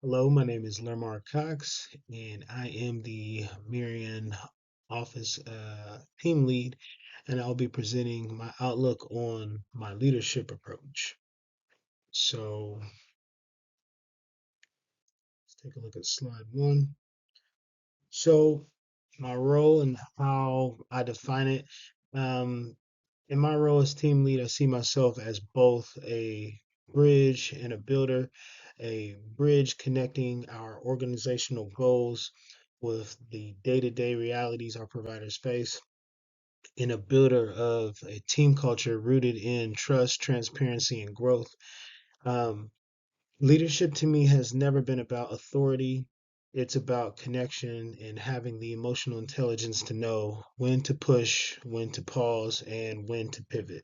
Hello, my name is Larmar Cox, and I am the Marion office team lead, and I'll be presenting my outlook on my leadership approach. So let's take a look at slide one. So my role and how I define it. Um, in my role as team lead, I see myself as both a bridge and a builder, a bridge connecting our organizational goals with the day-to-day realities our providers face, and a builder of a team culture rooted in trust, transparency, and growth. Um, Leadership to me has never been about authority. It's about connection and having the emotional intelligence to know when to push, when to pause, and when to pivot.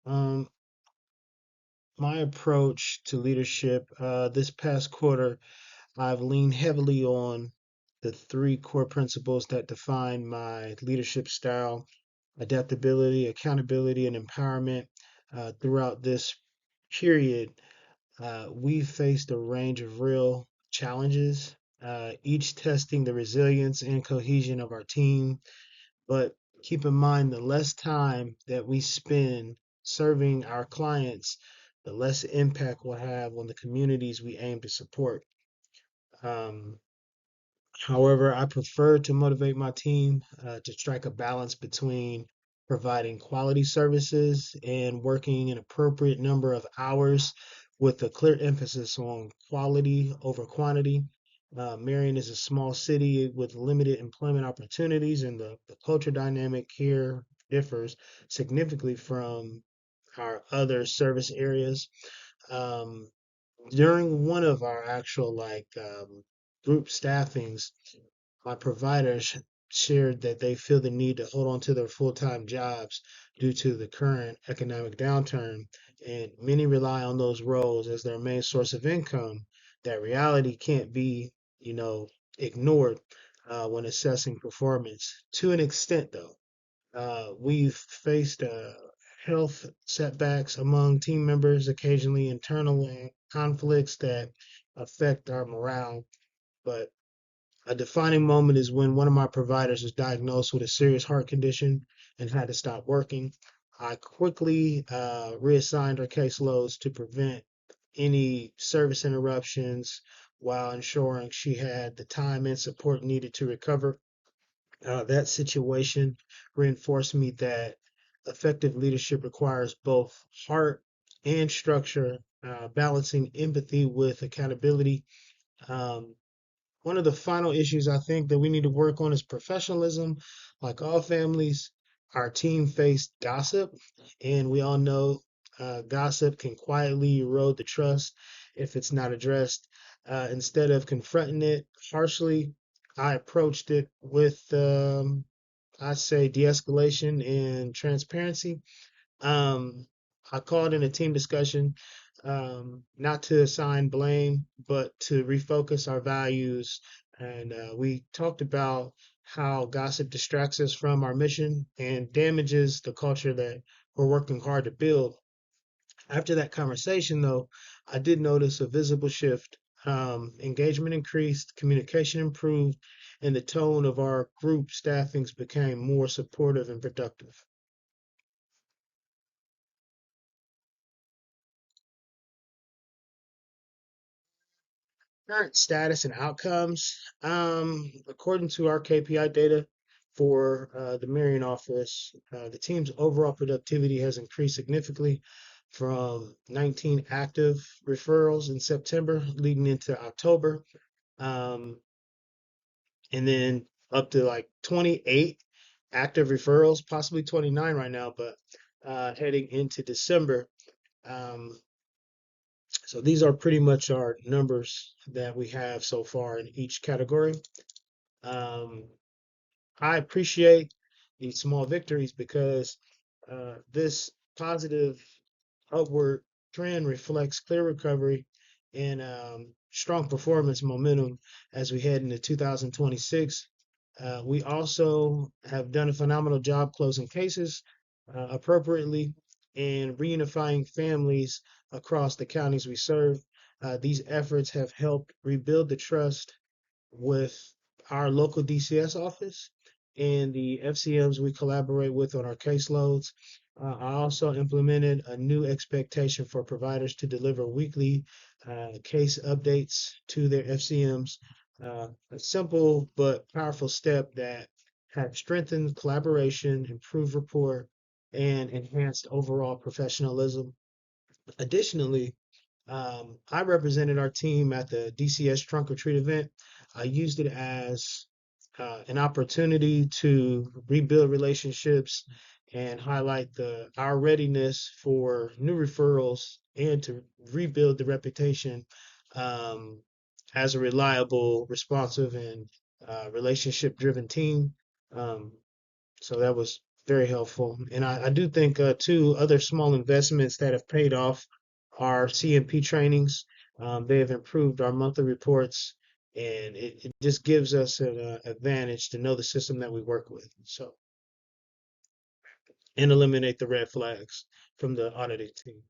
Um, my approach to leadership this past quarter, I've leaned heavily on the three core principles that define my leadership style: adaptability, accountability, and empowerment. Throughout this period, we've faced a range of real challenges, each testing the resilience and cohesion of our team. But keep in mind, the less time that we spend serving our clients, the less impact we'll have on the communities we aim to support. Um, However, I prefer to motivate my team to strike a balance between providing quality services and working an appropriate number of hours with a clear emphasis on quality over quantity. Marion is a small city with limited employment opportunities, and the culture dynamic here differs significantly from our other service areas. Um, During one of our actual group staffings, my providers shared that they feel the need to hold on to their full-time jobs due to the current economic downturn, and many rely on those roles as their main source of income. That reality can't be, you know, ignored when assessing performance. To an extent, though, we've faced health setbacks among team members, occasionally internal conflicts that affect our morale. But a defining moment is when one of my providers was diagnosed with a serious heart condition and had to stop working. I quickly reassigned her caseloads to prevent any service interruptions while ensuring she had the time and support needed to recover. That situation reinforced me that effective leadership requires both heart and structure, balancing empathy with accountability. Um, One of the final issues I think that we need to work on is professionalism. Like all families, our team faced gossip, and we all know gossip can quietly erode the trust if it's not addressed. Instead of confronting it harshly, I approached it with, I say, de-escalation and transparency. um, I called in a team discussion, not to assign blame, but to refocus our values. And we talked about how gossip distracts us from our mission and damages the culture that we're working hard to build. After that conversation, though, I did notice a visible shift. Engagement increased, communication improved, and the tone of our group staffings became more supportive and productive. Current status and outcomes. According to our KPI data for the Marion office, the team's overall productivity has increased significantly from 19 active referrals in September leading into October, um, and then up to like 28 active referrals, possibly 29 right now, but heading into December. Um, so these are pretty much our numbers that we have so far in each category. Um, I appreciate these small victories because this positive upward trend reflects clear recovery and strong performance momentum as we head into 2026. We also have done a phenomenal job closing cases, appropriately and reunifying families across the counties we serve. These efforts have helped rebuild the trust with our local DCS office and the FCMs we collaborate with on our caseloads. I also implemented a new expectation for providers to deliver weekly case updates to their FCMs. A simple but powerful step that have strengthened collaboration, improved rapport, and enhanced overall professionalism. Additionally, I represented our team at the DCS Trunk or Treat event. I used it as an opportunity to rebuild relationships and highlight our readiness for new referrals and to rebuild the reputation um, as a reliable, responsive, and relationship-driven team. Um, so that was very helpful. And I do think two other small investments that have paid off are CMP trainings. They have improved our monthly reports, and it just gives us an advantage to know the system that we work with. So, and eliminate the red flags from the auditing team.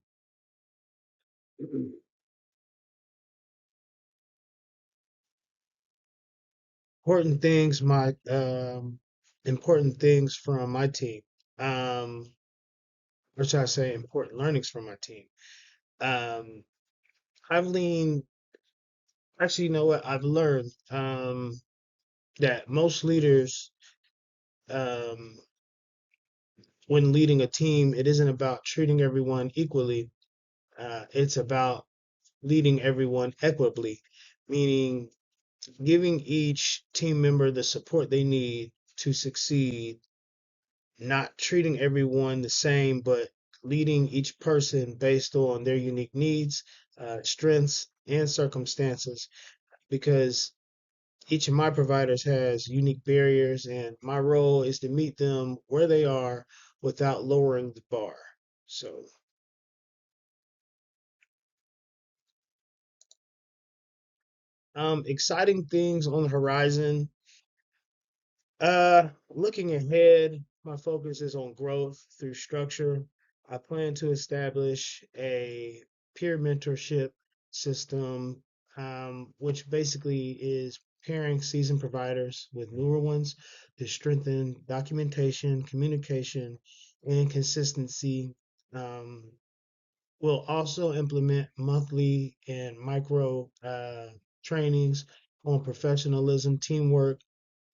Important things, my important things from my team. Um, or should I say, important learnings from my team. Um, I've leaned Actually, you know what? I've learned that most leaders, um, when leading a team, it isn't about treating everyone equally. It's about leading everyone equitably, meaning giving each team member the support they need to succeed, not treating everyone the same, but leading each person based on their unique needs, strengths, and circumstances. Because each of my providers has unique barriers, and my role is to meet them where they are without lowering the bar. So, exciting things on the horizon. Looking ahead, my focus is on growth through structure. I plan to establish a peer mentorship system, which basically is pairing seasoned providers with newer ones to strengthen documentation, communication, and consistency. Um, we'll also implement monthly and micro trainings on professionalism, teamwork,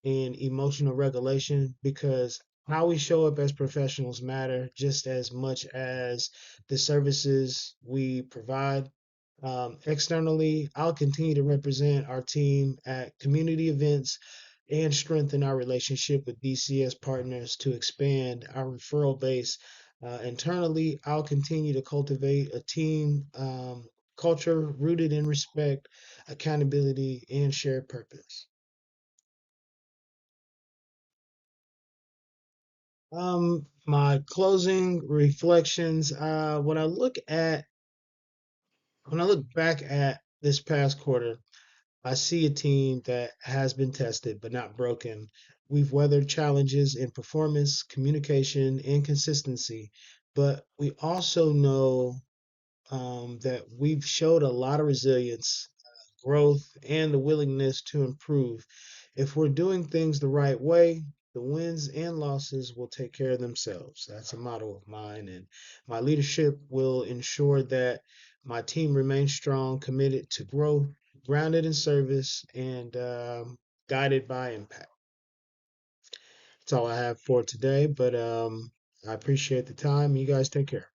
and emotional regulation because how we show up as professionals matter just as much as the services we provide. Externally, I'll continue to represent our team at community events and strengthen our relationship with DCS partners to expand our referral base. Internally, I'll continue to cultivate a team culture rooted in respect, accountability, and shared purpose. My closing reflections. When I look back at this past quarter, I see a team that has been tested but not broken. We've weathered challenges in performance, communication, and consistency, but we also know that we've showed a lot of resilience, growth, and the willingness to improve. If we're doing things the right way, the wins and losses will take care of themselves. That's a motto of mine, and my leadership will ensure that my team remains strong, committed to growth, grounded in service, and guided by impact. That's all I have for today, but I appreciate the time. You guys take care.